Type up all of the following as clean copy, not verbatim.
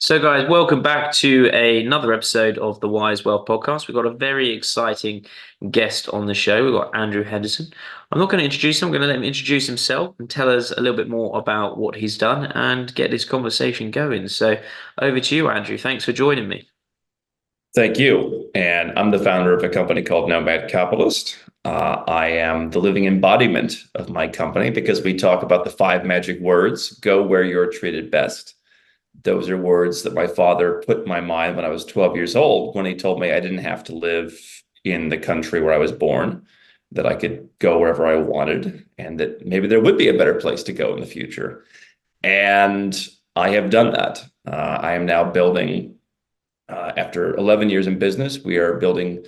So, guys, welcome back to another episode of the Wise Wealth Podcast. We've got a very exciting guest on the show. We've got Andrew Henderson. I'm not going to introduce him, I'm going to let him introduce himself and tell us a little bit more about what he's done and get this conversation going. So, over to you, Andrew. Thanks for joining me. Thank you. And I'm the founder of a company called Nomad Capitalist. I am the living embodiment of my company because we talk about the five magic words: go where you're treated best. Those are words that my father put in my mind when I was 12 years old, when he told me I didn't have to live in the country where I was born, that I could go wherever I wanted, and that maybe there would be a better place to go in the future. And I have done that. I am now building, after 11 years in business, we are building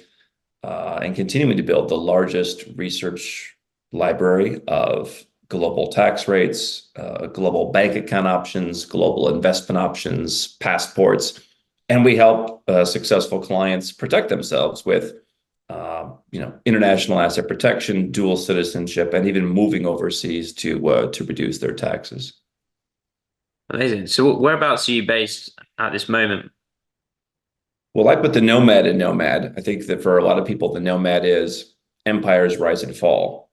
and continuing to build the largest research library of global tax rates, global bank account options, global investment options, passports, and we help successful clients protect themselves with, international asset protection, dual citizenship, and even moving overseas to reduce their taxes. Amazing. So, whereabouts are you based at this moment? Well, I put the nomad in nomad. I think that for a lot of people, the nomad is empires rise and fall.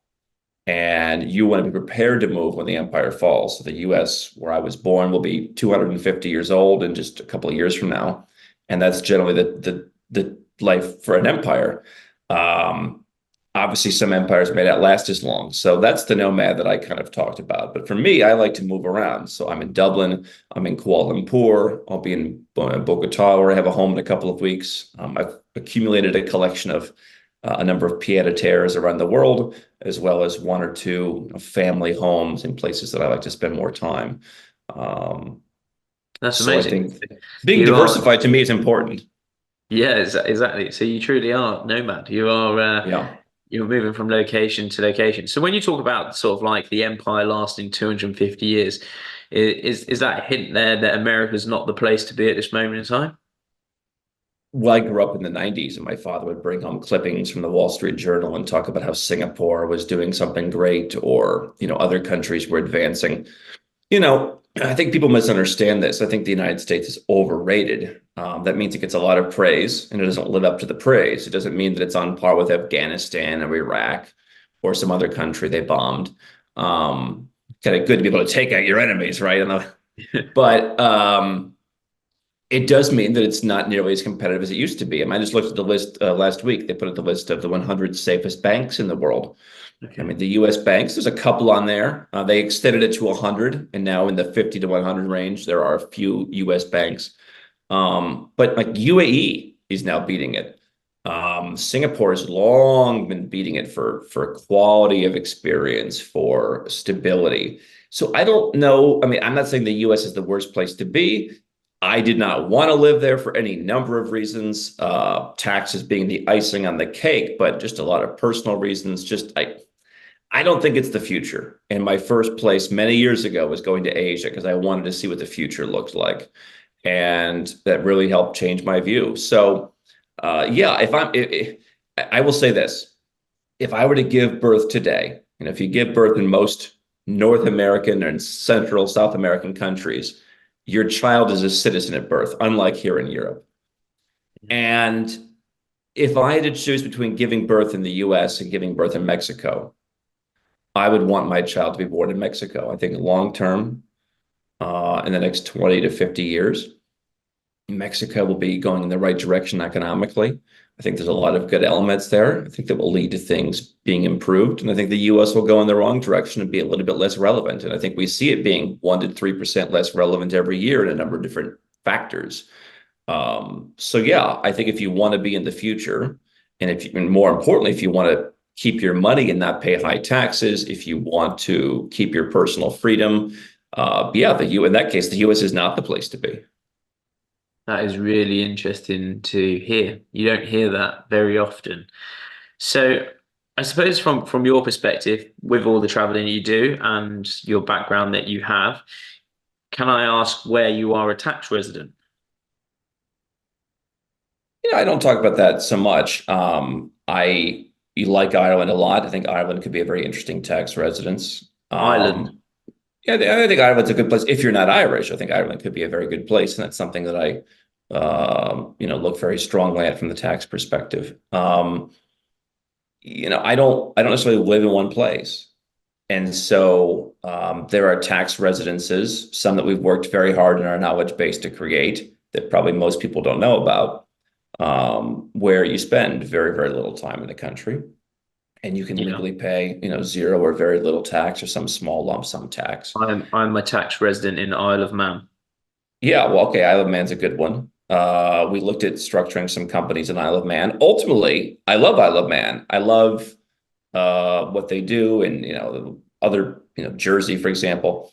And you want to be prepared to move when the empire falls. So the US, where I was born, will be 250 years old in just a couple of years from now. And that's generally the life for an empire. Um, Obviously, some empires may not last as long. So that's the nomad that I kind of talked about. But for me, I like to move around. So I'm in Dublin, I'm in Kuala Lumpur, I'll be in Bogota, where I have a home in a couple of weeks. I've accumulated a collection of a number of pied-à-terres around the world, as well as one or two family homes in places that I like to spend more time. Um, That's so I amazing. think being You are, diversified to me is important. yeah, exactly. So you truly are nomad. Yeah. You're moving from location to location. So when you talk about sort of like the empire lasting 250 years, is that a hint there that America's not the place to be at this moment in time? Well, I grew up in the 90s, and my father would bring home clippings from the Wall Street Journal and talk about how Singapore was doing something great, or, other countries were advancing. I think people misunderstand this. I think the United States is overrated. That means it gets a lot of praise and it doesn't live up to the praise. It doesn't mean that it's on par with Afghanistan or Iraq or some other country they bombed. Kind of good to be able to take out your enemies, right? But it does mean that it's not nearly as competitive as it used to be. I just looked at the list last week. They put out the list of the 100 safest banks in the world. I Okay. mean, the U.S. banks, there's a couple on there. They extended it to 100, and now in the 50 to 100 range, there are a few U.S. banks. But like UAE is now beating it. Singapore has long been beating it for quality of experience, for stability. So I don't know. I mean, I'm not saying the U.S. is the worst place to be. I did not want to live there for any number of reasons, taxes being the icing on the cake, but just a lot of personal reasons. I don't think it's the future. And my first place many years ago was going to Asia because I wanted to see what the future looked like. And that really helped change my view. So, yeah, I will say this. If I were to give birth today, and if you give birth in most North American and Central South American countries, your child is a citizen at birth, unlike here in Europe. And if I had to choose between giving birth in the US and giving birth in Mexico, I would want my child to be born in Mexico. I think long term, in the next 20 to 50 years, Mexico will be going in the right direction economically. I think there's a lot of good elements there. I think that will lead to things being improved. And I think the US will go in the wrong direction and be a little bit less relevant. And I think we see it being 1% to 3% less relevant every year in a number of different factors. So yeah, I think if you want to be in the future, and more importantly, if you want to keep your money and not pay high taxes, if you want to keep your personal freedom, yeah, in that case, the US is not the place to be. That is really interesting to hear. You don't hear that very often. So I suppose from your perspective, with all the traveling you do and your background that you have, can I ask where you are a tax resident? I don't talk about that so much. I You like Ireland a lot. I think Ireland could be a very interesting tax residence. Ireland. Yeah, I think Ireland's a good place. If you're not Irish, I think Ireland could be a very good place, and that's something that I, look very strongly at from the tax perspective. I don't necessarily live in one place, and so there are tax residences, some that we've worked very hard in our knowledge base to create that probably most people don't know about, where you spend very, very little time in the country, and you can Yeah. legally pay, zero or very little tax or some small lump sum tax. I'm a tax resident in Isle of Man. Yeah, well, okay, Isle of Man's a good one. We looked at structuring some companies in Isle of Man. Ultimately, I love Isle of Man. I love what they do, and the other, Jersey, for example.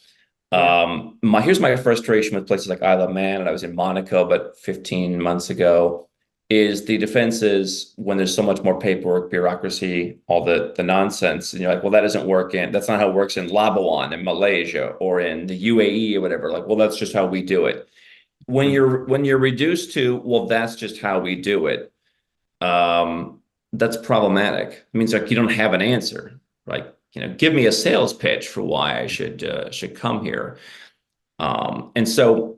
Yeah. Here's my frustration with places like Isle of Man, and I was in Monaco, but 15 months ago, is the defense is when there's so much more paperwork, bureaucracy, all the nonsense, and you're like, well, that doesn't work in, that's not how it works in Labuan in Malaysia or in the UAE or whatever. Like, well, that's just how we do it. When Mm. you're reduced to, well, that's just how we do it, that's problematic. It means like you don't have an answer. Like, give me a sales pitch for why I should come here. And so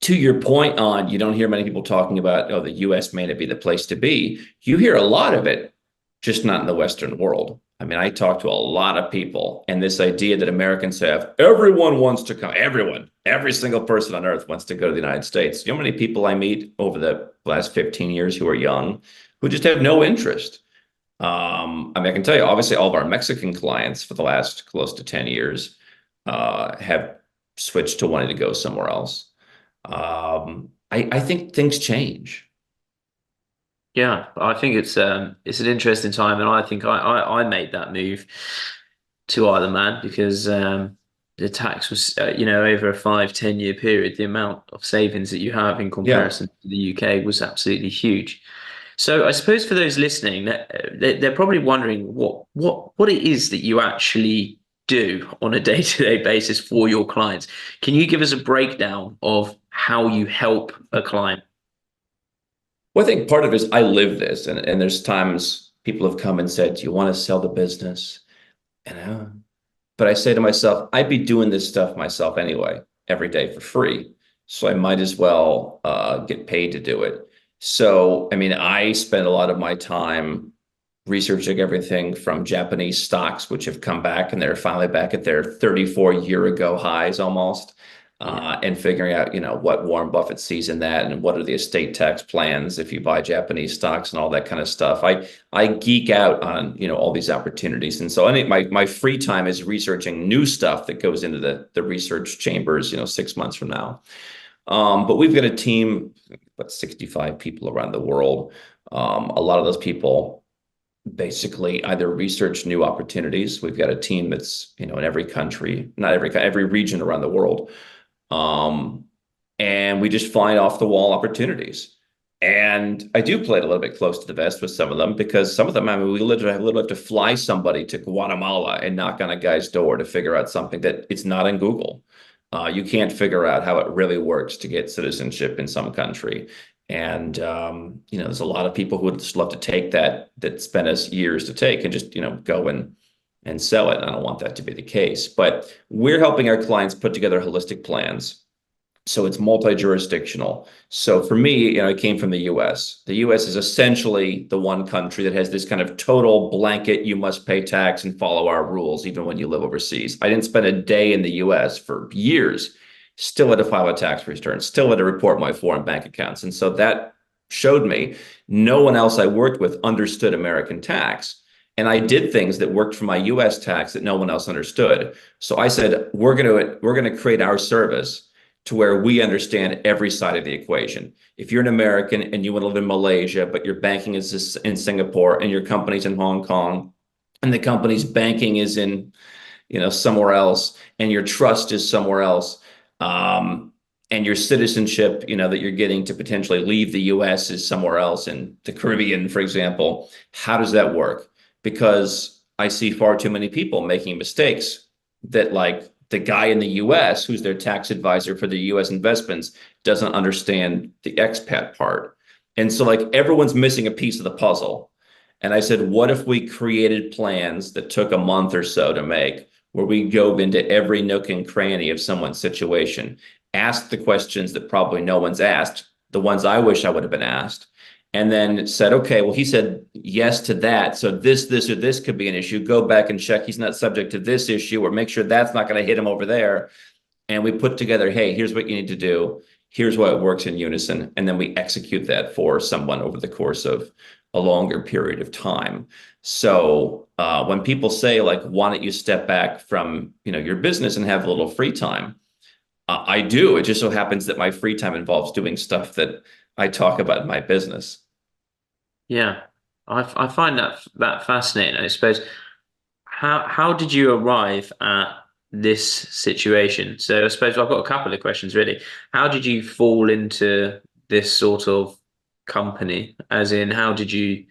to your point on, you don't hear many people talking about, oh, the US may not be the place to be. You hear a lot of it, just not in the Western world. I mean, I talk to a lot of people, and this idea that Americans have, everyone wants to come, everyone, every single person on earth wants to go to the United States. You know how many people I meet over the last 15 years who are young, who just have no interest? I mean, I can tell you, obviously, all of our Mexican clients for the last close to 10 years have switched to wanting to go somewhere else. I think things change. Yeah, I think it's an interesting time, and I think I made that move to Isle of Man because the tax was over a 5-10 year period, the amount of savings that you have in Yeah. comparison to the UK was absolutely huge. So I suppose for those listening, they're probably wondering what it is that you actually do on a day-to-day basis for your clients. Can you give us a breakdown of how you help a client? Well, I think part of it is I live this, and there's times people have come and said, "Do you want to sell the business?" And but I say to myself, I'd be doing this stuff myself anyway, every day for free. So I might as well get paid to do it. So, I mean, I spend a lot of my time researching everything from Japanese stocks, which have come back and they're finally back at their 34-year ago highs almost, Yeah. and figuring out, what Warren Buffett sees in that and what are the estate tax plans if you buy Japanese stocks and all that kind of stuff. I geek out on, all these opportunities. And so I think my free time is researching new stuff that goes into the research chambers, 6 months from now. But we've got a team, about 65 people around the world. A lot of those people basically either research new opportunities. We've got a team that's, in every country, not every region around the world. Um, and we just find off the wall opportunities. And I do play it a little bit close to the vest with some of them, because some of them, I mean, we literally have to fly somebody to Guatemala and knock on a guy's door to figure out something that it's not in Google. You can't figure out how it really works to get citizenship in some country. And there's a lot of people who would just love to take that spent us years to take and just, go and sell it. And I don't want that to be the case. But we're helping our clients put together holistic plans, so it's multi-jurisdictional. So for me, I came from the US. The US is essentially the one country that has this kind of total blanket, you must pay tax and follow our rules, even when you live overseas. I didn't spend a day in the US for years, still had to file a tax return, still had to report my foreign bank accounts. And so that showed me no one else I worked with understood American tax. And I did things that worked for my US tax that no one else understood. So I said, we're gonna create our service to where we understand every side of the equation. If you're an American and you want to live in Malaysia, but your banking is in Singapore and your company's in Hong Kong, and the company's banking is in, somewhere else, and your trust is somewhere else, and your citizenship, that you're getting to potentially leave the US is somewhere else in the Caribbean, for example, how does that work? Because I see far too many people making mistakes that, like, the guy in the US who's their tax advisor for the US investments doesn't understand the expat part. And so, like, everyone's missing a piece of the puzzle. And I said, what if we created plans that took a month or so to make, where we dove into every nook and cranny of someone's situation, asked the questions that probably no one's asked, the ones I wish I would have been asked, and then said, okay, well, he said yes to that. So this, or this could be an issue. Go back and check he's not subject to this issue, or make sure that's not going to hit him over there. And we put together, hey, here's what you need to do. Here's what works in unison. And then we execute that for someone over the course of a longer period of time. So when people say, like, why don't you step back from, your business and have a little free time? I do. It just so happens that my free time involves doing stuff that I talk about in my business. Yeah, I find that fascinating. I suppose how did you arrive at this situation? So I suppose I've got a couple of questions really. How did you fall into this sort of company? As in, how did you,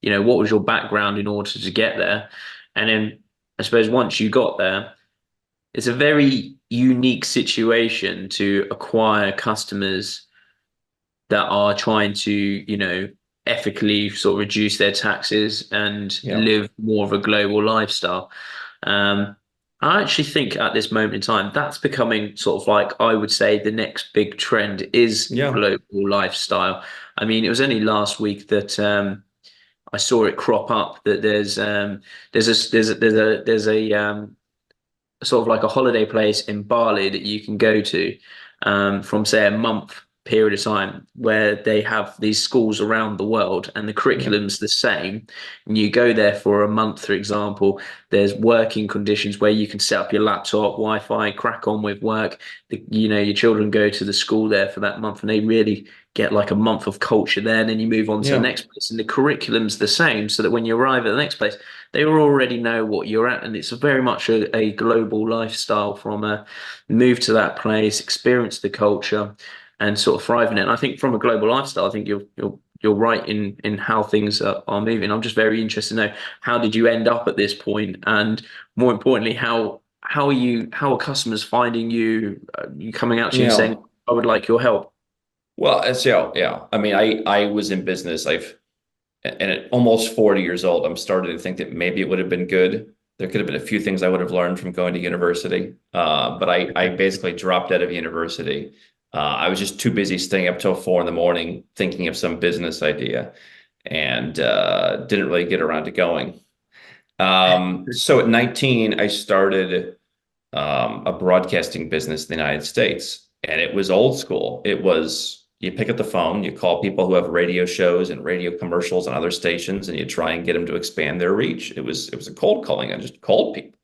what was your background in order to get there? And then I suppose once you got there, it's a very unique situation to acquire customers that are trying to, ethically sort of reduce their taxes and Yeah. live more of a global lifestyle. Um, I actually think at this moment in time, that's becoming sort of like, I would say the next big trend is Yeah. global lifestyle. I mean, it was only last week that I saw it crop up that there's a sort of like a holiday place in Bali that you can go to from say a month period of time where they have these schools around the world and the Yeah. curriculum's the same. And you go there for a month, for example, there's working conditions where you can set up your laptop, Wi-Fi, crack on with work. Your children go to the school there for that month and they really get like a month of culture there. And then you move on to the Yeah. next place and the curriculum's the same so that when you arrive at the next place, they already know what you're at, and it's very much a global lifestyle from a move to that place, experience the culture, and sort of thrive in it. And I think from a global lifestyle, I think you're right in how things are moving. I'm just very interested to know how did you end up at this point, and more importantly, how are customers finding you? You coming out to you and saying, Yeah. "I would like your help." Well, yeah. I mean, I was in business. And at almost 40 years old, I'm starting to think that maybe it would have been good. There could have been a few things I would have learned from going to university. But I basically dropped out of university. I was just too busy staying up till 4 in the morning thinking of some business idea and didn't really get around to going. So at 19, I started a broadcasting business in the United States. And it was old school. It was you pick up the phone, you call people who have radio shows and radio commercials on other stations, and you try and get them to expand their reach. It was a cold calling. I just called people.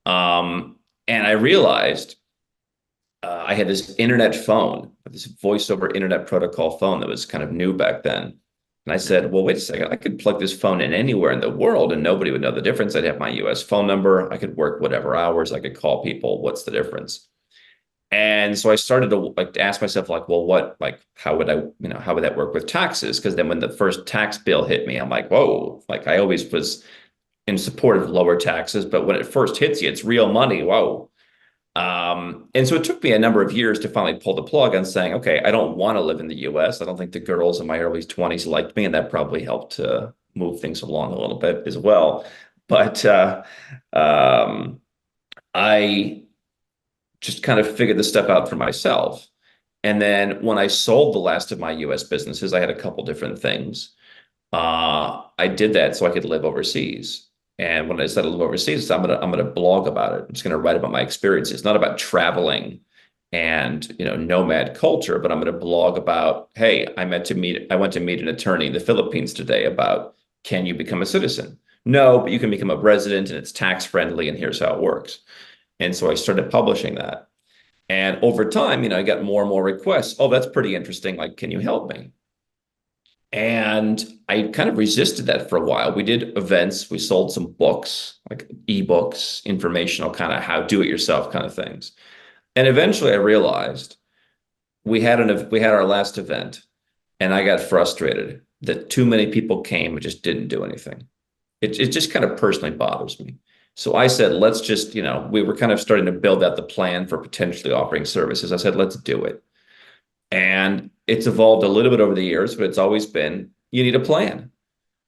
And I realized I had this internet phone, this voice over internet protocol phone that was kind of new back then. And I said, well, wait a second, I could plug this phone in anywhere in the world and nobody would know the difference. I'd have my US phone number. I could work whatever hours. I could call people. What's the difference? And so I started to like to ask myself, like, well, how would how would that work with taxes? Because then when the first tax bill hit me, I'm like, whoa, like I always was in support of lower taxes, but when it first hits you, it's real money. Whoa. And so it took me a number of years to finally pull the plug on saying, okay, I don't want to live in the US. I don't think the girls in my early 20s liked me, and that probably helped to move things along a little bit as well. But I just kind of figured this stuff out for myself. And then when I sold the last of my US businesses, I had a couple different things. I did that so I could live overseas. And when I said I live overseas, I'm gonna blog about it. I'm just gonna write about my experiences, not about traveling and nomad culture, but I'm gonna blog about, hey, I went to meet an attorney in the Philippines today about can you become a citizen? No, but you can become a resident and it's tax friendly, and here's how it works. And so I started publishing that. And over time, I got more and more requests. Oh, that's pretty interesting. Like, can you help me? And I kind of resisted that for a while. We did events, we sold some books, like ebooks, informational kind of how do it yourself kind of things. And eventually I realized we had our last event and I got frustrated that too many people came and just didn't do anything. It just kind of personally bothers me. So I said, let's just, we were kind of starting to build out the plan for potentially offering services. I said, let's do it. And it's evolved a little bit over the years, but it's always been you need a plan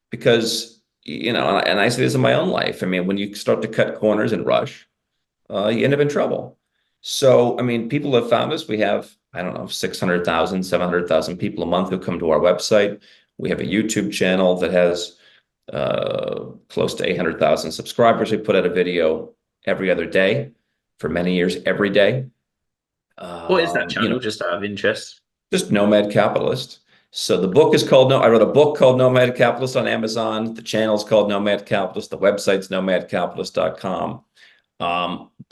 because and I see this in my own life. I mean, when you start to cut corners and rush, you end up in trouble. So, I mean, people have found us. We have, I don't know, 600,000, 700,000 people a month who come to our website. We have a YouTube channel that has close to 800,000 subscribers. We put out a video every other day for many years, every day. What is that You know, channel, just out of interest? just Nomad Capitalist. So the book is called No. I wrote a book called Nomad Capitalist on Amazon. The channel is called Nomad Capitalist. The website's nomadcapitalist.com.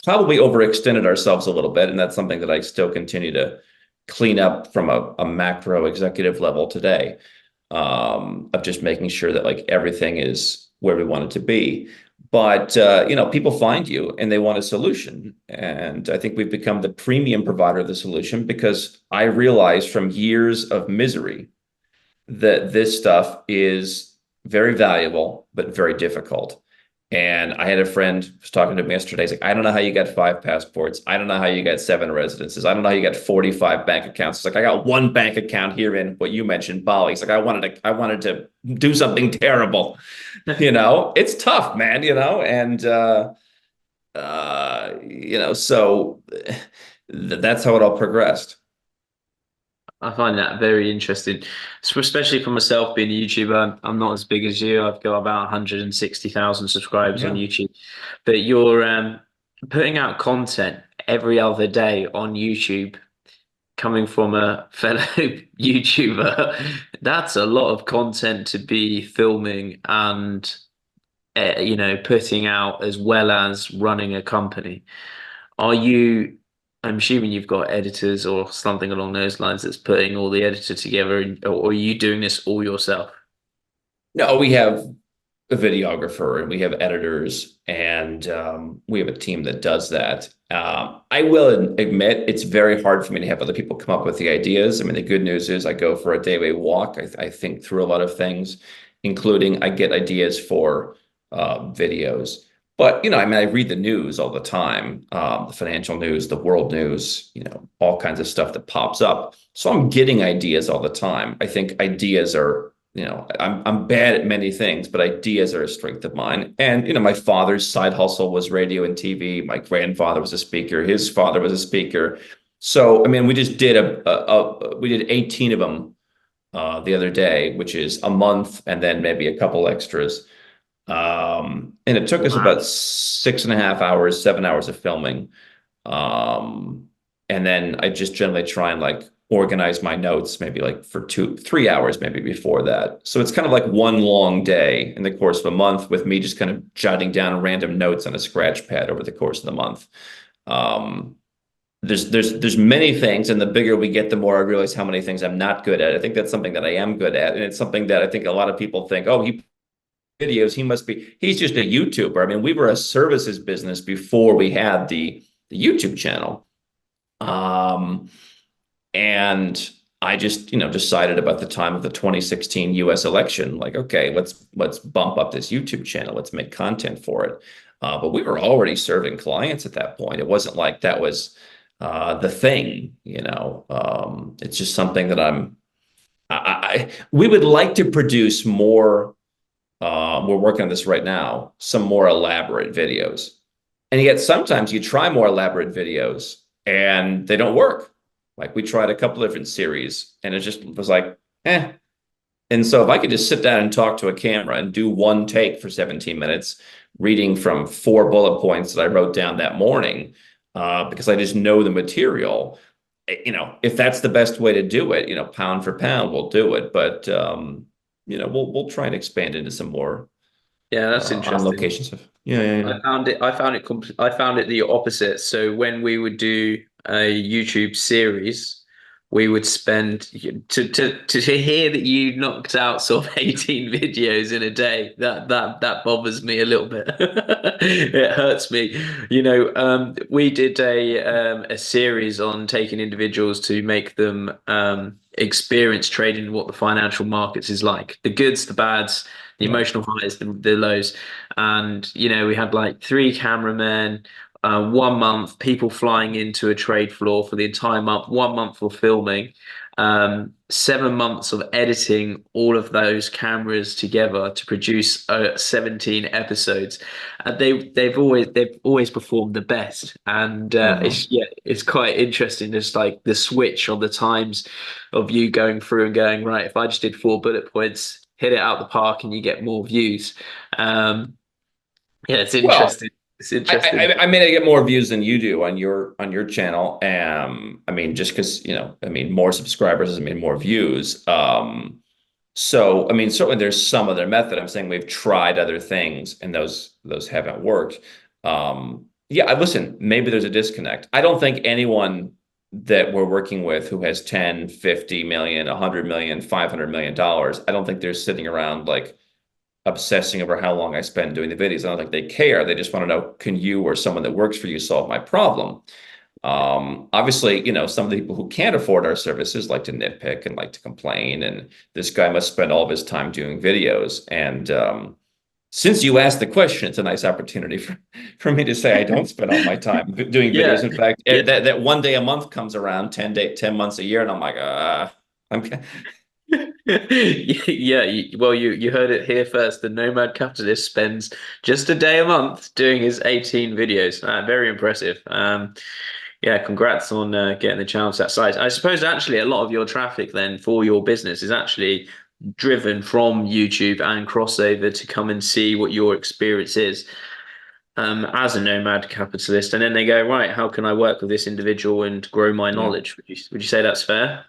Probably overextended ourselves a little bit, and that's something that I still continue to clean up from a macro executive level today, of just making sure that like everything is where we want it to be. But people find you and they want a solution, and I think we've become the premium provider of the solution because I realized from years of misery that this stuff is very valuable, but very difficult. And I had a friend who was talking to me yesterday. He's like, I don't know how you got 5 passports. I don't know how you got 7 residences. I don't know how you got 45 bank accounts. It's like, I got one bank account here in what you mentioned, Bali. He's like, I wanted to do something terrible. It's tough, man, and so that's how it all progressed. I find that very interesting, so especially for myself being a YouTuber. I'm not as big as you. I've got about 160,000 subscribers on Yeah. YouTube, but you're putting out content every other day on YouTube, coming from a fellow YouTuber. That's a lot of content to be filming and putting out, as well as running a company. Are you, I'm assuming you've got editors or something along those lines that's putting all the editor together, or are you doing this all yourself? No, we have a videographer and we have editors and we have a team that does that. I will admit it's very hard for me to have other people come up with the ideas. I mean, the good news is I go for a daily walk. I think through a lot of things, including I get ideas for videos. But, I mean, I read the news all the time, the financial news, the world news, all kinds of stuff that pops up. So I'm getting ideas all the time. I think ideas are I'm bad at many things, but ideas are a strength of mine. And my father's side hustle was radio and TV. My grandfather was a speaker. His father was a speaker. So I mean, we just did we did 18 of them the other day, which is a month, and then maybe a couple extras. And it took us Wow. about 6.5 hours, 7 hours of filming. Um, and then I just generally try and like organize my notes maybe like for 2, 3 hours maybe before that. So it's kind of like one long day in the course of a month with me just kind of jotting down random notes on a scratch pad over the course of the month. Um, there's many things, and the bigger we get, the more I realize how many things I'm not good at. I think that's something that I am good at, and it's something that I think a lot of people think, oh, he videos, he's just a YouTuber. I mean, we were a services business before we had the YouTube channel. Um, and I just, decided about the time of the 2016 US election, like, okay, let's bump up this YouTube channel. Let's make content for it. But we were already serving clients at that point. It wasn't like that was the thing. It's just something that we would like to produce more. We're working on this right now, some more elaborate videos. And yet sometimes you try more elaborate videos and they don't work. Like we tried a couple different series and it just was like, eh. And so if I could just sit down and talk to a camera and do one take for 17 minutes, reading from 4 bullet points that I wrote down that morning, because I just know the material, if that's the best way to do it, pound for pound, we'll do it. But, we'll try and expand into some more Yeah, that's on interesting. location stuff. Yeah, yeah, yeah. I found it the opposite. So when we would do a YouTube series, we would spend to hear that you knocked out sort of 18 videos in a day. That bothers me a little bit. It hurts me. We did a series on taking individuals to make them experience trading, what the financial markets is like, the goods, the bads, the Yeah. emotional highs, the lows. And, we had like 3 cameramen, 1 month, people flying into a trade floor for the entire month, 1 month for filming. 7 months of editing all of those cameras together to produce 17 episodes. And they've always performed the best. And Mhm. it's quite interesting, just like the switch on the times of you going through and going, right, if I just did 4 bullet points, hit it out the park and you get more views. Um, yeah, it's Well, interesting. It's I, interesting. I may get more views than you do on your channel. I mean, just because, I mean, more subscribers doesn't mean more views. So I mean, certainly there's some other method. I'm saying we've tried other things and those haven't worked. Yeah, listen, maybe there's a disconnect. I don't think anyone that we're working with who has 10, 50 million, 100 million, $500 million, I don't think they're sitting around like obsessing over how long I spend doing the videos. I don't think they care. They just want to know, can you or someone that works for you solve my problem? Obviously, some of the people who can't afford our services like to nitpick and like to complain. And this guy must spend all of his time doing videos. And since you asked the question, it's a nice opportunity for me to say I don't spend all my time doing videos. Yeah. In fact, Yeah. that one day a month comes around, 10 months a year, and I'm like, I'm Yeah, well, you heard it here first. The Nomad Capitalist spends just a day a month doing his 18 videos. Very impressive. Yeah, congrats on getting the channel to that size. I suppose actually a lot of your traffic then for your business is actually driven from YouTube and crossover to come and see what your experience is as a nomad capitalist, and then they go, right, how can I work with this individual and grow my yeah. knowledge? Would you say that's fair?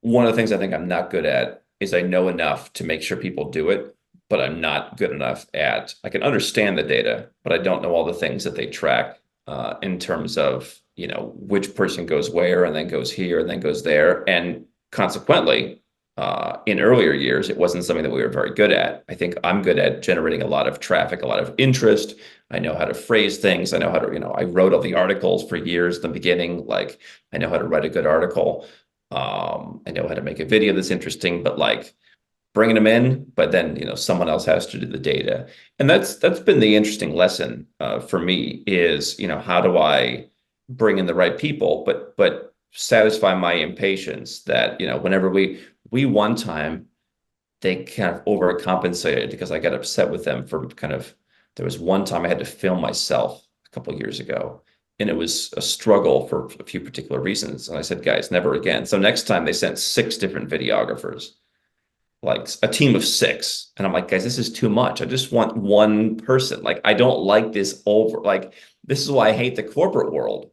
One of the things I think I'm not good at is I know enough to make sure people do it, but I'm not good enough at, I can understand the data, but I don't know all the things that they track in terms of, which person goes where and then goes here and then goes there. And consequently, in earlier years, it wasn't something that we were very good at. I think I'm good at generating a lot of traffic, a lot of interest. I know how to phrase things. I know how to, I wrote all the articles for years in the beginning. Like I know how to write a good article. I know how to make a video that's interesting, but like bringing them in, but then someone else has to do the data, and that's been the interesting lesson for me is how do I bring in the right people, but satisfy my impatience that whenever we one time they kind of overcompensated because I got upset with them for kind of there was one time I had to film myself a couple of years ago and it was a struggle for a few particular reasons and I said guys never again. So next time they sent 6 different videographers, like a team of 6, and I'm like guys this is too much. I just want one person. Like I don't like this over, like this is why I hate the corporate world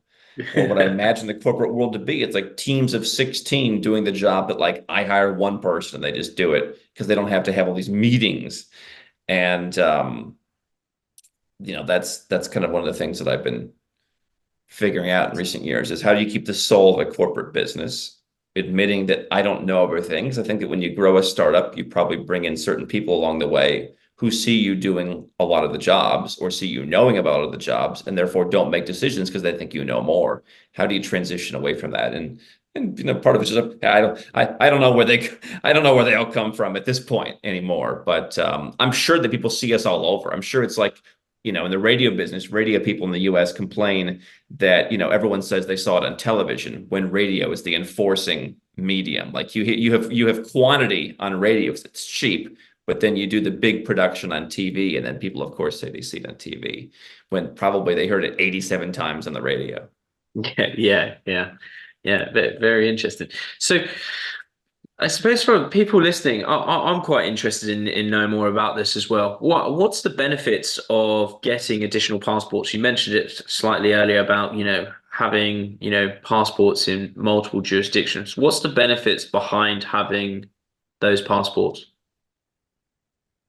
or what I imagine the corporate world to be. It's like teams of 16 doing the job that like I hire one person and they just do it because they don't have to have all these meetings. And that's kind of one of the things that I've been figuring out in recent years is how do you keep the soul of a corporate business, admitting that I don't know everything. Because I think that when you grow a startup, you probably bring in certain people along the way who see you doing a lot of the jobs or see you knowing about all of the jobs and therefore don't make decisions because they think you know more. How do you transition away from that? And part of it's just I don't know where I don't know where they all come from at this point anymore. But I'm sure that people see us all over. I'm sure it's like in the radio business, radio people in the US complain that, everyone says they saw it on television when radio is the enforcing medium. Like you have quantity on radio because it's cheap, but then you do the big production on TV, and then people, of course, say they see it on TV when probably they heard it 87 times on the radio. Yeah, yeah. Very interesting. So, I suppose for people listening, I'm quite interested in knowing more about this as well. What's the benefits of getting additional passports? You mentioned it slightly earlier about, having, passports in multiple jurisdictions. What's the benefits behind having those passports?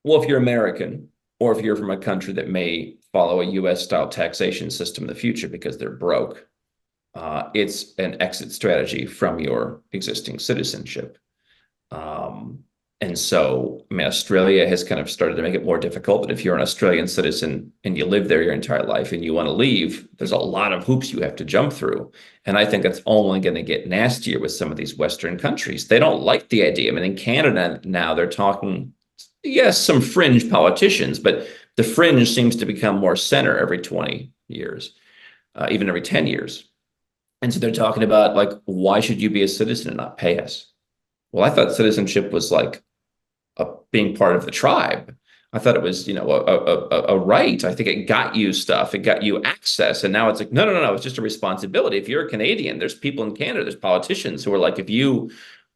Well, if you're American or if you're from a country that may follow a US style taxation system in the future because they're broke, it's an exit strategy from your existing citizenship. Um, and so, I mean, Australia has kind of started to make it more difficult. But if you're an Australian citizen and you live there your entire life and you want to leave, there's a lot of hoops you have to jump through. And I think that's only going to get nastier with some of these Western countries. They don't like the idea. I mean, in Canada now, they're talking, yes, some fringe politicians, but the fringe seems to become more center every 20 years, even every 10 years. And so they're talking about like, why should you be a citizen and not pay us? Well, I thought citizenship was like being part of the tribe. I thought it was, a right. I think it got you stuff. It got you access. And now it's like, no, no, no, no. It's just a responsibility. If you're a Canadian, there's people in Canada, there's politicians who are like, if you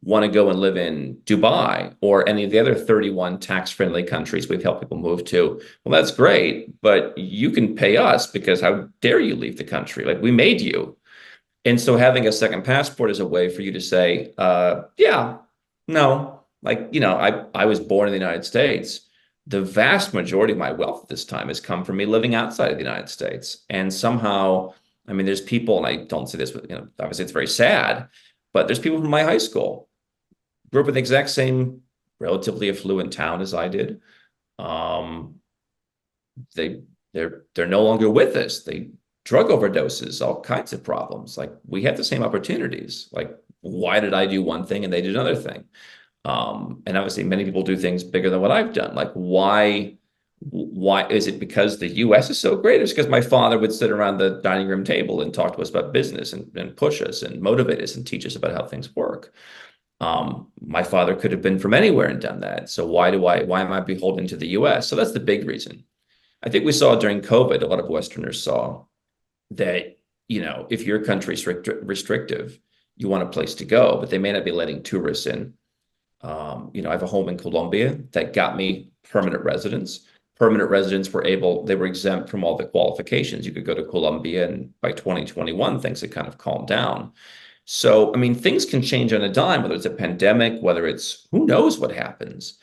want to go and live in Dubai or any of the other 31 tax-friendly countries we've helped people move to, well, that's great, but you can pay us because how dare you leave the country? Like we made you. And so having a second passport is a way for you to say, yeah, no, like, I was born in the United States. The vast majority of my wealth at this time has come from me living outside of the United States. And somehow, I mean, there's people, and I don't say this, but, obviously it's very sad, but there's people from my high school, grew up in the exact same relatively affluent town as I did. Um, they they're no longer with us. They drug overdoses, all kinds of problems. Like we have the same opportunities. Like why did I do one thing and they did another thing? And obviously many people do things bigger than what I've done. Like why is it because the US is so great? It's because my father would sit around the dining room table and talk to us about business and push us and motivate us and teach us about how things work. My father could have been from anywhere and done that. So why am I beholden to the US? So that's the big reason. I think we saw during COVID, a lot of Westerners saw that, if your country's restrictive, you want a place to go, but they may not be letting tourists in. I have a home in Colombia that got me permanent residence. Permanent residents they were exempt from all the qualifications. You could go to Colombia, and by 2021, things had kind of calmed down. So, I mean, things can change on a dime, whether it's a pandemic, whether it's who knows what happens.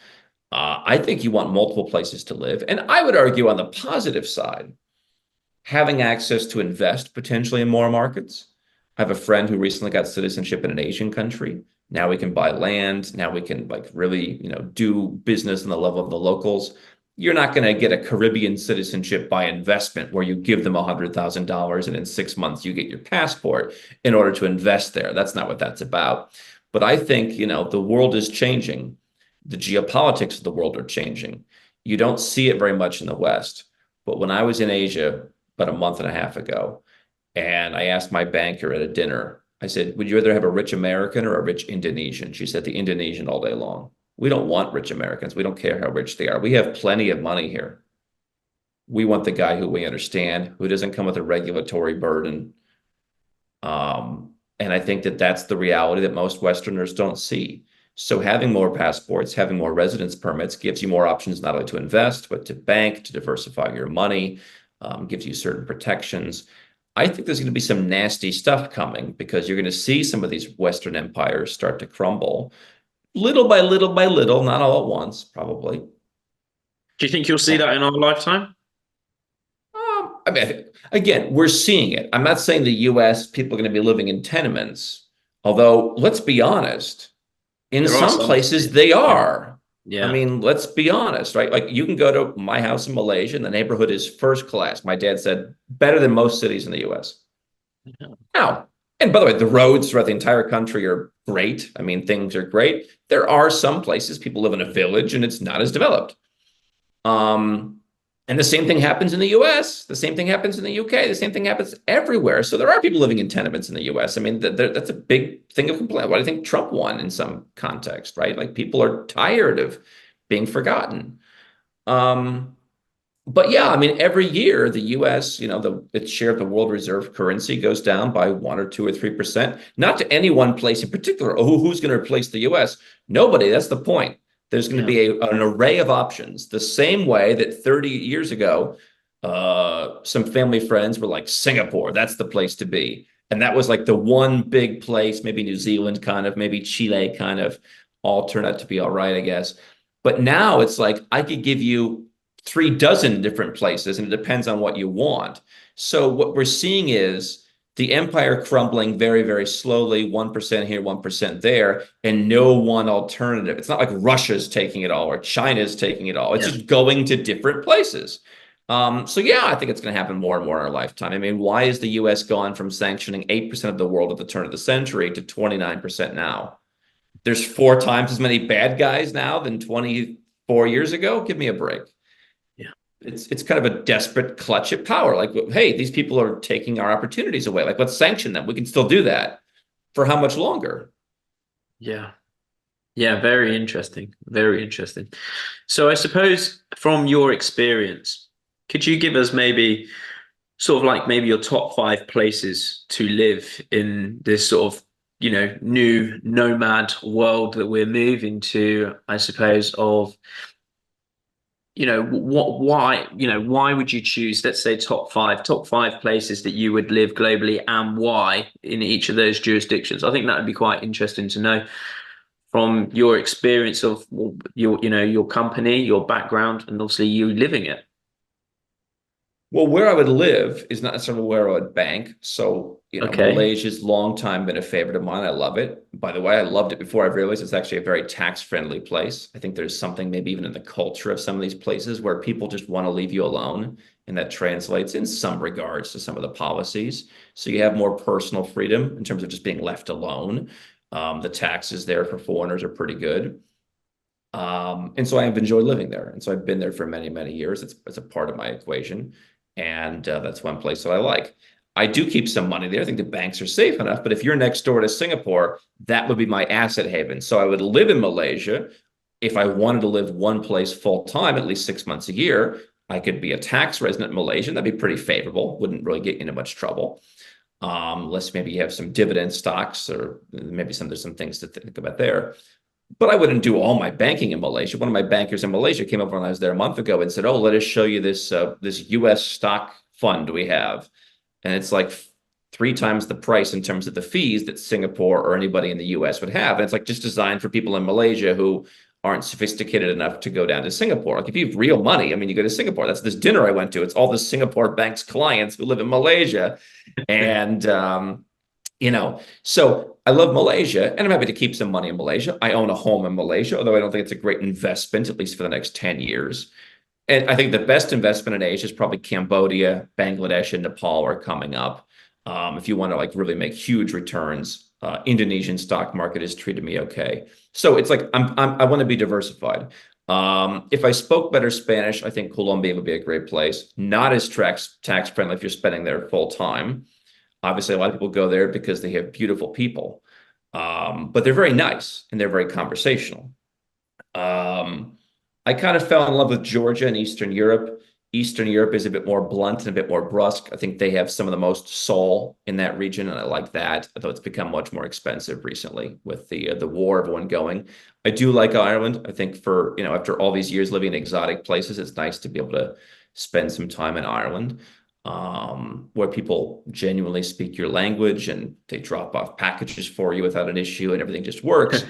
I think you want multiple places to live. And I would argue on the positive side, having access to invest potentially in more markets. I have a friend who recently got citizenship in an Asian country. Now we can buy land. Now we can like really, do business on the level of the locals. You're not going to get a Caribbean citizenship by investment where you give them $100,000 and in 6 months you get your passport in order to invest there. That's not what that's about. But I think, the world is changing. The geopolitics of the world are changing. You don't see it very much in the West. But when I was in Asia about a month and a half ago, and I asked my banker at a dinner, I said, would you rather have a rich American or a rich Indonesian? She said, the Indonesian all day long. We don't want rich Americans. We don't care how rich they are. We have plenty of money here. We want the guy who we understand, who doesn't come with a regulatory burden. And I think that that's the reality that most Westerners don't see. So having more passports, having more residence permits gives you more options not only to invest, but to bank, to diversify your money, gives you certain protections. I think there's going to be some nasty stuff coming because you're going to see some of these Western empires start to crumble little by little by little, not all at once, probably. Do you think you'll see that in our lifetime? I mean, again, we're seeing it. I'm not saying the US people are going to be living in tenements, although let's be honest, in There are some some. places they Yeah. are. I Yeah. mean, let's be honest, right? Like you can go to my house in Malaysia and the neighborhood is first class. My dad said better than most cities in the US. Now, and by the way, the roads throughout the entire country are great. I mean, things are great. There are some places people live in a village and it's not as developed. Um, and the same thing happens in the US. The same thing happens in the UK. The same thing happens everywhere. So there are people living in tenements in the US. I mean, that's a big thing of complaint. Why do you think Trump won in some context, right? Like people are tired of being forgotten. Um, but yeah, I mean, every year the US, its share of the world reserve currency goes down by 1 or 2 or 3%. Not to any one place in particular. Oh, who's going to replace the US? Nobody. That's the point. There's going to Yeah. be an array of options. The same way that 30 years ago, some family friends were like, Singapore, that's the place to be. And that was like the one big place, maybe New Zealand kind of, maybe Chile kind of, all turned out to be all right, I guess. But now it's like I could give you 3 dozen different places, and it depends on what you want. So what we're seeing is the empire crumbling very, very slowly, 1% here, 1% there, and no one alternative. It's not like Russia's taking it all or China's taking it all. It's Yeah. just going to different places. So yeah, I think it's going to happen more and more in our lifetime. I mean, why is the US gone from sanctioning 8% of the world at the turn of the century to 29% now? There's 4 times as many bad guys now than 24 years ago. Give me a break. Yeah. it's kind of a desperate clutch at power. Like, hey, these people are taking our opportunities away. Like, let's sanction them. We can still do that. For how much longer? Yeah. Yeah, very interesting. Very interesting. So I suppose from your experience, could you give us maybe sort of like maybe your top five places to live in this sort of, new nomad world that we're moving to, I suppose, of, why would you choose, let's say top five places that you would live globally and why in each of those jurisdictions? I think that would be quite interesting to know from your experience of your company, your background, and obviously you living it. Well, where I would live is not necessarily where I would bank. So, Okay. Malaysia's long time been a favorite of mine. I love it. By the way, I loved it before I realized it's actually a very tax-friendly place. I think there's something maybe even in the culture of some of these places where people just want to leave you alone. And that translates in some regards to some of the policies. So you have more personal freedom in terms of just being left alone. The taxes there for foreigners are pretty good. And so I've enjoyed living there. And so I've been there for many, many years. It's a part of my equation. And that's one place that I like. I do keep some money there. I think the banks are safe enough. But if you're next door to Singapore, that would be my asset haven. So I would live in Malaysia. If I wanted to live one place full time, at least 6 months a year, I could be a tax resident in Malaysia. That'd be pretty favorable. Wouldn't really get you into much trouble. Unless maybe you have some dividend stocks or maybe there's some things to think about there. But I wouldn't do all my banking in Malaysia. One of my bankers in Malaysia came over when I was there a month ago and said, "Oh, let us show you this U.S. stock fund we have," and it's like three times the price in terms of the fees that Singapore or anybody in the U.S. would have. And it's like just designed for people in Malaysia who aren't sophisticated enough to go down to Singapore. Like if you have real money, I mean, you go to Singapore. That's this dinner I went to. It's all the Singapore bank's clients who live in Malaysia, and so I love Malaysia and I'm happy to keep some money in Malaysia. I own a home in Malaysia, although I don't think it's a great investment, at least for the next 10 years. And I think the best investment in Asia is probably Cambodia, Bangladesh, and Nepal are coming up. If you want to like really make huge returns, Indonesian stock market has treated me okay. So it's like I want to be diversified. If I spoke better Spanish, I think Colombia would be a great place. Not as tax friendly if you're spending there full time. Obviously, a lot of people go there because they have beautiful people, but they're very nice and they're very conversational. Um, I kind of fell in love with Georgia and Eastern Europe. Eastern Europe is a bit more blunt and a bit more brusque. I think they have some of the most soul in that region, and I like that. Although it's become much more expensive recently with the war everyone going. I do like Ireland. I think for after all these years living in exotic places, it's nice to be able to spend some time in Ireland, where people genuinely speak your language and they drop off packages for you without an issue and everything just works.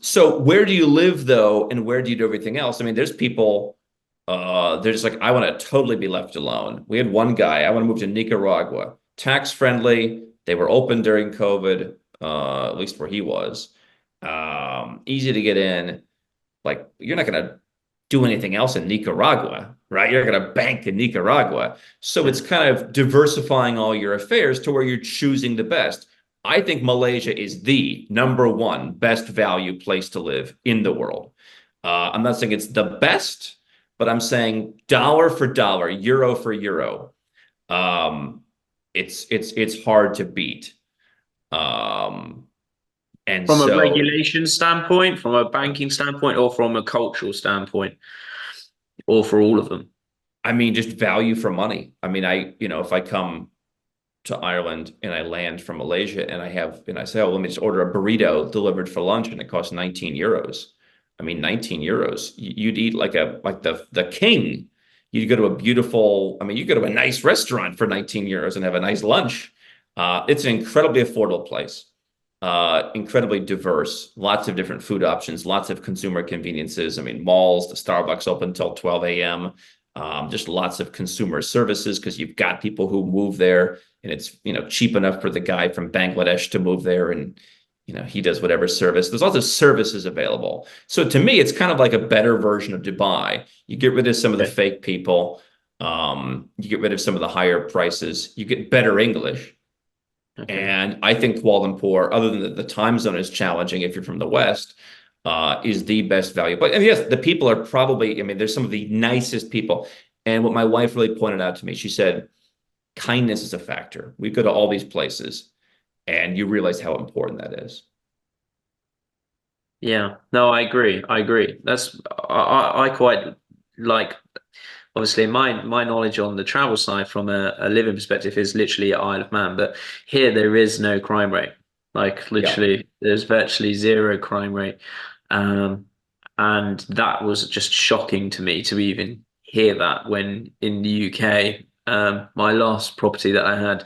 So where do you live though, and where do you do everything else? I mean, there's people, they're just like, I want to totally be left alone. We had one guy, I want to move to Nicaragua, tax friendly. They were open during COVID, at least where he was. Easy to get in. Like, you're not going to do anything else in Nicaragua, right? You're going to bank in Nicaragua. So it's kind of diversifying all your affairs to where you're choosing the best. I think Malaysia is the number one best value place to live in the world. I'm not saying it's the best, but I'm saying dollar for dollar, euro for euro. Um, it's hard to beat. Um, and From a so regulation standpoint, from a banking standpoint, or from a cultural standpoint, or for all of them. I mean, just value for money. I mean, if I come to Ireland and I land from Malaysia and I say, oh, let me just order a burrito delivered for lunch and it costs 19 euros. I mean, 19 euros. You'd eat like the king. You'd go to a beautiful, I mean, you go to a nice restaurant for 19 euros and have a nice lunch. It's an incredibly affordable place. Incredibly diverse, lots of different food options, lots of consumer conveniences. I mean, malls, the Starbucks open until 12 a.m. Just lots of consumer services because you've got people who move there and it's cheap enough for the guy from Bangladesh to move there and he does whatever service. There's lots of services available. So to me, it's kind of like a better version of Dubai. You get rid of some of the Okay. fake people. You get rid of some of the higher prices. You get better English. Okay. And I think Kuala Lumpur, other than the time zone is challenging if you're from the West, is the best value. But and yes, the people are probably, I mean, there's some of the nicest people. And what my wife really pointed out to me, she said, kindness is a factor. We go to all these places and you realize how important that is. Yeah, no, I agree. I agree. I quite like, obviously my knowledge on the travel side from a living perspective is literally Isle of Man, but here there is no crime rate. Like Yeah. literally, there's virtually zero crime rate. Um, and that was just shocking to me to even hear that when in the UK, my last property that I had,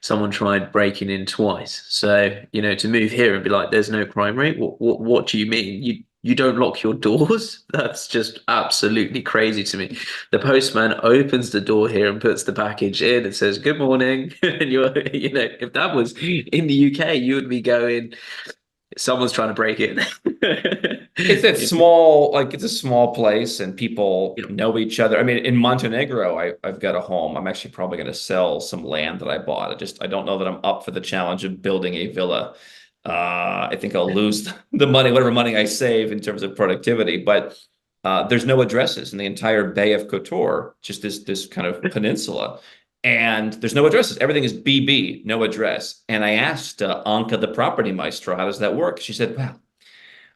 someone tried breaking in twice. So, to move here and be like, there's no crime rate. What do you mean? You don't lock your doors? That's just absolutely crazy to me. The postman opens the door here and puts the package in and says, "Good morning." And if that was in the UK, you would be going, someone's trying to break in. It's that You small, like it's a small place and people know? know each other. I mean, in Montenegro, I've got a home. I'm actually probably going to sell some land that I bought. I don't know that I'm up for the challenge of building a villa. I think I'll lose the money, whatever money I save in terms of productivity. But there's no addresses in the entire Bay of Kotor, just this kind of peninsula. And there's no addresses. Everything is BB, no address. And I asked Anka, the property maestro, how does that work? She said, well,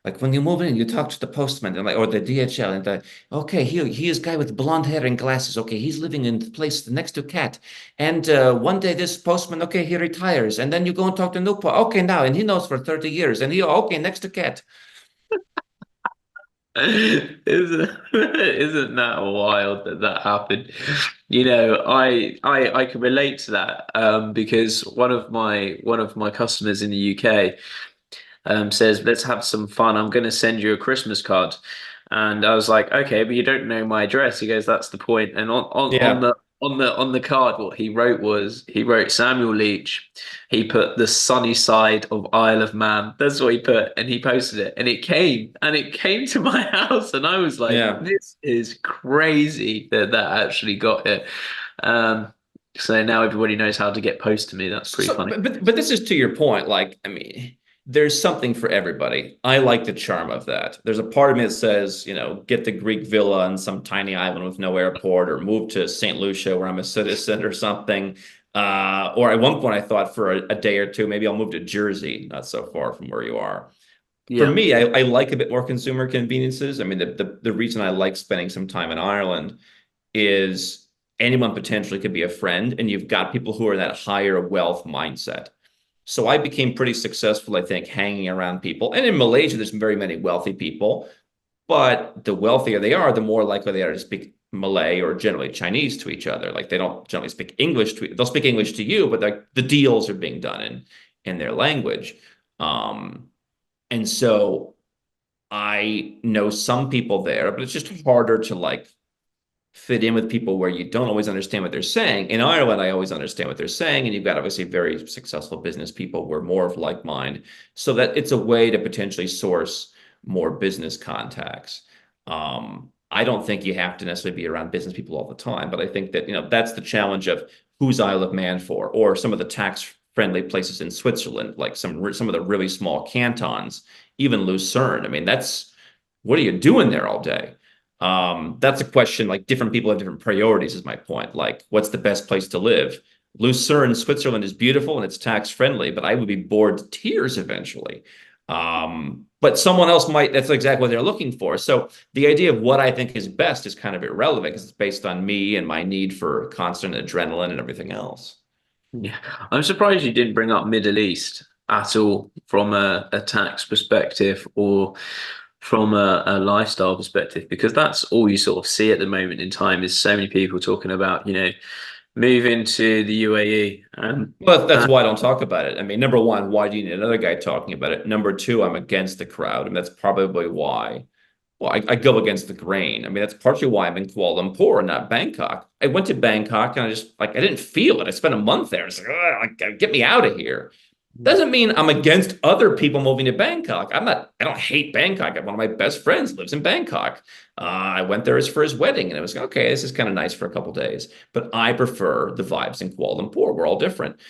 like when you move in, you talk to the postman and like, or the DHL, and okay, he is guy with blonde hair and glasses. Okay, he's living in the place next to Cat. And one day this postman, okay, he retires, and then you go and talk to Nupa. Okay, now, and he knows for 30 years, and he okay next to Cat. Isn't that wild that that happened? I can relate to that because one of my customers in the UK says, "Let's have some fun. I'm going to send you a Christmas card." And I was like, "Okay, but you don't know my address." He goes, "That's the point." And on Yeah, the card, what he wrote was he wrote Samuel Leach. He put the sunny side of Isle of Man. That's what he put, and he posted it, and it came to my house, and I was like, yeah. "This is crazy that that actually got it." Um, so now everybody knows how to get post to me. That's pretty So, funny. but this is to your point. Like, I mean, there's something for everybody. I like the charm of that. There's a part of me that says, get the Greek villa on some tiny island with no airport, or move to St. Lucia where I'm a citizen or something. Or at one point, I thought for a day or two, maybe I'll move to Jersey, not so far from where you are. For Yeah. me, I like a bit more consumer conveniences. I mean, the reason I like spending some time in Ireland is anyone potentially could be a friend, and you've got people who are in that higher wealth mindset. So I became pretty successful, I think, hanging around people. And in Malaysia, there's very many wealthy people, but the wealthier they are, the more likely they are to speak Malay or generally Chinese to each other. Like they don't generally speak English they'll speak English to you, but the deals are being done in their language. Um, and so I know some people there, but it's just harder to like fit in with people where you don't always understand what they're saying. In Ireland, I always understand what they're saying, and you've got obviously very successful business people who are more of like mind, so that it's a way to potentially source more business contacts. I don't think you have to necessarily be around business people all the time, but I think that that's the challenge of who's Isle of Man for, or some of the tax friendly places in Switzerland, like some of the really small cantons, even Lucerne. I mean, that's what are you doing there all day? That's a question. Like different people have different priorities, is my point. Like, what's the best place to live? Lucerne, Switzerland is beautiful and it's tax friendly, but I would be bored to tears eventually. But someone else might, that's exactly what they're looking for. So the idea of what I think is best is kind of irrelevant because it's based on me and my need for constant adrenaline and everything else. Yeah, I'm surprised you didn't bring up Middle East at all from a tax perspective or from a lifestyle perspective, because that's all you sort of see at the moment in time is so many people talking about, moving to the UAE. Well, that's why I don't talk about it. I mean, number one, why do you need another guy talking about it? Number two, I'm against the crowd, and that's probably why. Well, I go against the grain. I mean, that's partially why I'm in Kuala Lumpur and not Bangkok. I went to Bangkok and I just like I didn't feel it. I spent a month there. It's like, get me out of here. Doesn't mean I'm against other people moving to Bangkok. I'm not. I don't hate Bangkok. One of my best friends lives in Bangkok. I went there for his wedding, and it was okay. This is kind of nice for a couple of days. But I prefer the vibes in Kuala Lumpur. We're all different.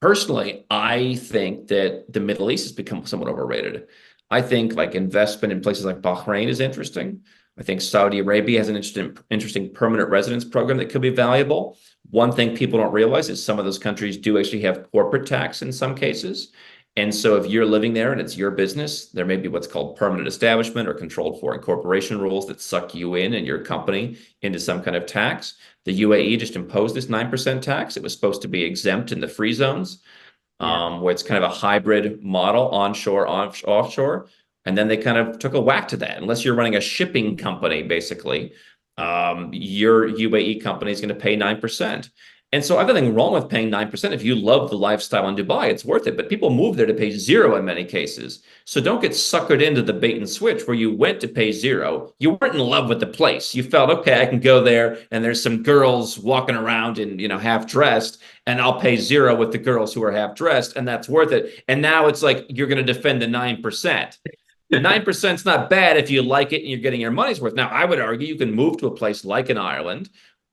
Personally, I think that the Middle East has become somewhat overrated. I think like investment in places like Bahrain is interesting. I think Saudi Arabia has an interesting permanent residence program that could be valuable. One thing people don't realize is some of those countries do actually have corporate tax in some cases. And so if you're living there and it's your business, there may be what's called permanent establishment or controlled foreign corporation rules that suck you in and your company into some kind of tax. The UAE just imposed this 9% tax. It was supposed to be exempt in the free zones, Yeah. where it's kind of a hybrid model, onshore, offshore. And then they kind of took a whack to that. Unless you're running a shipping company, basically, your UAE company is going to pay 9%. And so I've nothing wrong with paying 9%. If you love the lifestyle in Dubai, it's worth it. But people move there to pay zero in many cases. So don't get suckered into the bait and switch where you went to pay zero. You weren't in love with the place. You felt, okay, I can go there and there's some girls walking around in, half dressed, and I'll pay zero with the girls who are half dressed, and that's worth it. And now it's like you're going to defend the 9%. 9% is not bad if you like it and you're getting your money's worth. Now, I would argue you can move to a place like an Ireland,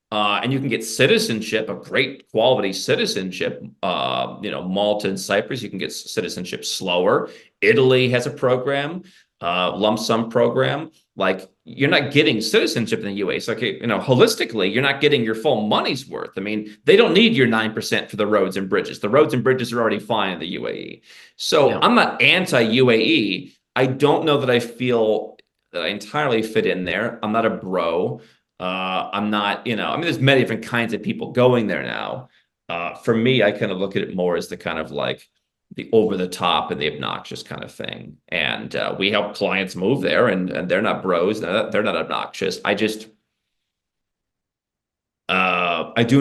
and you can get citizenship, a great quality citizenship. Malta and Cyprus, you can get citizenship slower. Italy has a program, lump sum program. Like you're not getting citizenship in the UAE. So, holistically, you're not getting your full money's worth. I mean, they don't need your 9% for the roads and bridges. The roads and bridges are already fine in the UAE. So Yeah. I'm not anti-UAE. I don't know that I feel that I entirely fit in there. I'm not a bro. I'm not, there's many different kinds of people going there now. For me, I kind of look at it more as the kind of like the over the top and the obnoxious kind of thing. And we help clients move there, and they're not bros. They're not obnoxious. I do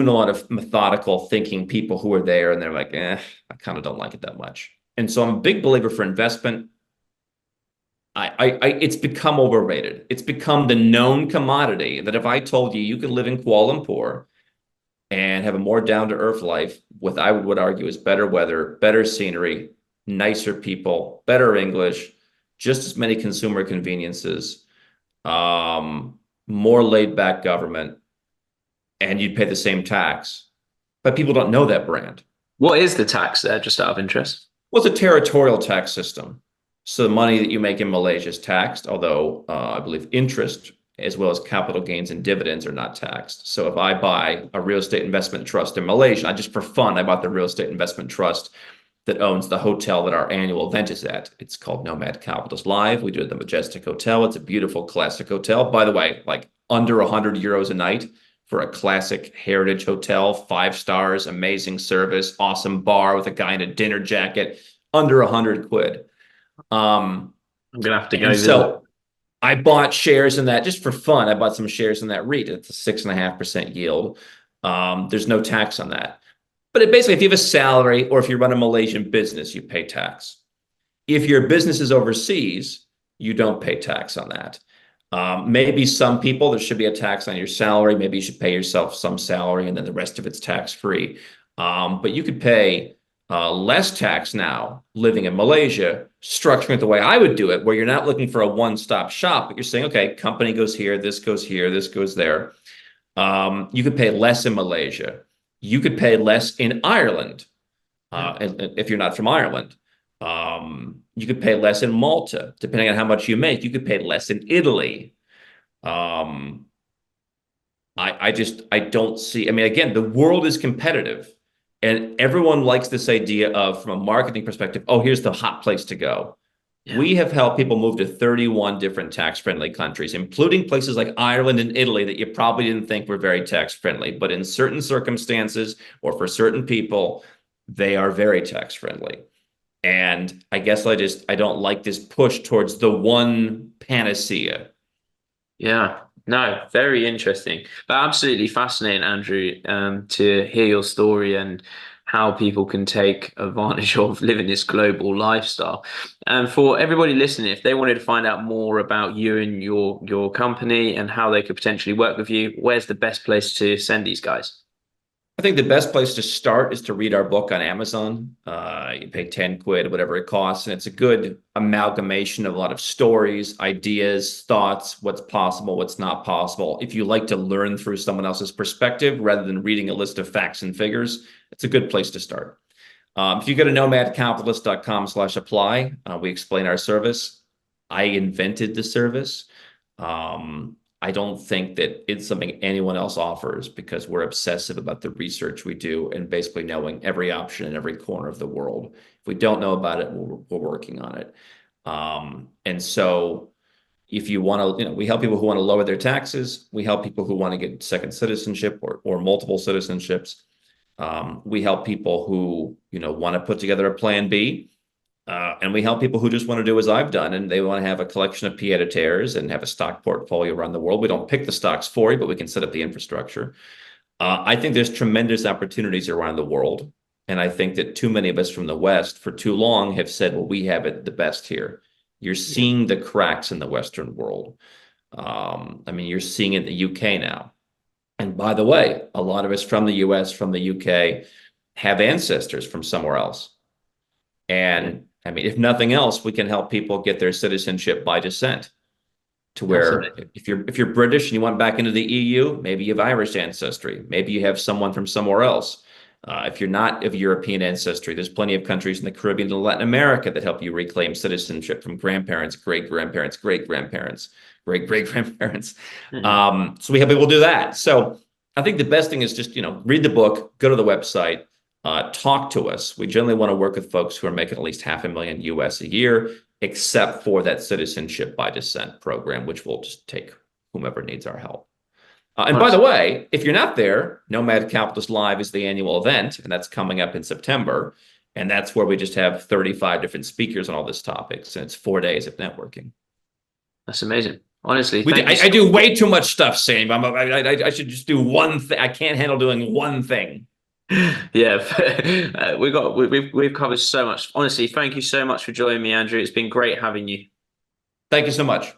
know a lot of methodical thinking people who are there, and they're like, I kind of don't like it that much. And so I'm a big believer for investment. It's become overrated. It's become the known commodity that if I told you you could live in Kuala Lumpur and have a more down-to-earth life with, I would argue, is better weather, better scenery, nicer people, better English, just as many consumer conveniences, more laid-back government, and you'd pay the same tax. But people don't know that brand. What is the tax there, just out of interest? Well, it's a territorial tax system. So the money that you make in Malaysia is taxed, although I believe interest as well as capital gains and dividends are not taxed. So if I buy a real estate investment trust in Malaysia, just for fun, I bought the real estate investment trust that owns the hotel that our annual event is at. It's called Nomad Capitalist Live. We do it at the Majestic Hotel. It's a beautiful classic hotel. By the way, like under 100 euros a night for a classic heritage hotel, 5 stars, amazing service, awesome bar with a guy in a dinner jacket, under 100 quid. I'm gonna have to go And visit. so I bought shares in that just for fun. I bought some shares in that REIT. It's a 6.5% yield. There's no tax on that. But basically, if you have a salary or if you run a Malaysian business, you pay tax. If your business is overseas, you don't pay tax on that. Maybe some people, there should be a tax on your salary. Maybe you should pay yourself some salary and then the rest of it's tax-free. But you could pay less tax now living in Malaysia, structuring it the way I would do it, where you're not looking for a one-stop shop, but you're saying, okay, company goes here, this goes there. You could pay less in Malaysia. You could pay less in Ireland, if you're not from Ireland. You could pay less in Malta, depending on how much you make. You could pay less in Italy. I don't see, I mean, again, the world is competitive. And everyone likes this idea of, from a marketing perspective, oh, here's the hot place to go. Yeah. We have helped people move to 31 different tax-friendly countries, including places like Ireland and Italy that you probably didn't think were very tax-friendly. But in certain circumstances or for certain people, they are very tax-friendly. And I guess I don't like this push towards the one panacea. Yeah, no, very interesting, but absolutely fascinating, Andrew, to hear your story and how people can take advantage of living this global lifestyle. And for everybody listening, if they wanted to find out more about you and your company and how they could potentially work with you, where's the best place to send these guys? I think the best place to start is to read our book on Amazon. You pay 10 quid, whatever it costs, and it's a good amalgamation of a lot of stories, ideas, thoughts, what's possible, what's not possible. If you like to learn through someone else's perspective rather than reading a list of facts and figures, it's a good place to start. If you go to nomadcapitalist.com/apply, we explain our service. I invented the service. I don't think that it's something anyone else offers because we're obsessive about the research we do and basically knowing every option in every corner of the world. If we don't know about it, we're working on it. And so if you want to, we help people who want to lower their taxes. We help people who want to get second citizenship or multiple citizenships. We help people who, want to put together a plan B. And we help people who just want to do as I've done, and they want to have a collection of pied-à-terres and have a stock portfolio around the world. We don't pick the stocks for you, but we can set up the infrastructure. I think there's tremendous opportunities around the world. And I think that too many of us from the West for too long have said, well, we have it the best here. You're seeing the cracks in the Western world. You're seeing it in the UK now. And by the way, a lot of us from the US, from the UK, have ancestors from somewhere else. And if nothing else, we can help people get their citizenship by descent to where if you're British and you want back into the EU, maybe you have Irish ancestry. Maybe you have someone from somewhere else. If you're not of European ancestry, there's plenty of countries in the Caribbean and Latin America that help you reclaim citizenship from grandparents, great-grandparents, great-grandparents, great-great-grandparents. So we help people do that. So I think the best thing is just, read the book, go to the website, talk to us. We generally want to work with folks who are making at least $500,000 US a year, except for that citizenship by descent program, which will just take whomever needs our help. And by the way, if you're not there, Nomad Capitalist Live is the annual event, and that's coming up in September. And that's where we just have 35 different speakers on all these topics, and it's 4 days of networking. That's amazing. Honestly, I do way too much stuff, Sam. I should just do one thing. I can't handle doing one thing. Yeah, we've covered so much. Honestly, thank you so much for joining me, Andrew. It's been great having you. Thank you so much.